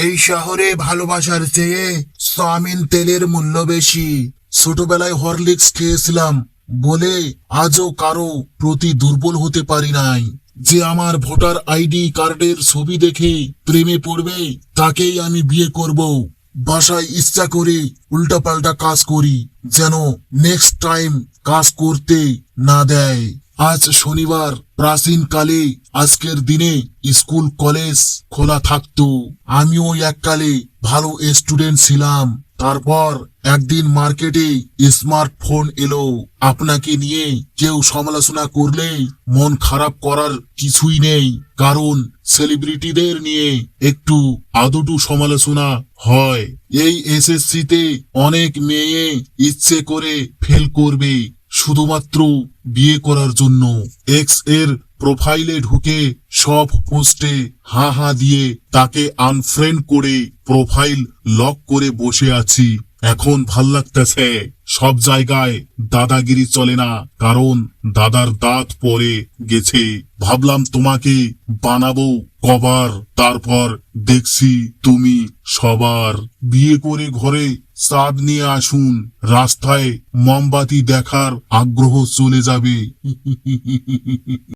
এই শহরে ভালোবাসার চেয়ে চাউমিন তেলের মূল্য বেশি। ছোটবেলায় হরলিক্স খেয়েছিলাম বলে আজও কারো প্রতি দুর্বল হতে পারি নাই। যে আমার ভোটার আইডি কার্ডের ছবি দেখে প্রেমে পড়বে তাকেই আমি বিয়ে করব। বাসায় ইচ্ছা করে উল্টাপাল্টা কাজ করি যেন নেক্সট টাইম কাজ করতে না দেয়। আজ শনিবার, প্রাচীনকালে আজকের দিনে স্কুল কলেজ খোলা থাকতো। আমিও এককালে ভালো স্টুডেন্ট ছিলাম। তারপর একদিন মার্কেটে স্মার্টফোন এলো। আপনাকে নিয়ে কেউ সমালোচনা করলে মন খারাপ করার কিছুই নেই, কারণ সেলিব্রিটিদের নিয়ে একটু আদটু সমালোচনা হয়। এই এসএসসিতে অনেক মেয়ে ইচ্ছে করে ফেল করবে শুধুমাত্র বিয়ে করার জন্য। এক্স এর প্রোফাইলে ঢুকে সব পোস্টে হা হা দিয়ে তাকে আনফ্রেন্ড করে প্রোফাইল লক করে বসে আছি। এখন ভাল লাগতেছে। সব জায়গায় দাদাগিরি চলে না, কারণ দাদার দাঁত পড়ে গেছে। ভাবলাম তোমাকে বানাবো কভার, তারপর দেখছি তুমি সবার। বিয়ে করে ঘরে চাঁদ নিয়ে আসুন, রাস্তায় মোমবাতি দেখার আগ্রহ চলে যাবে।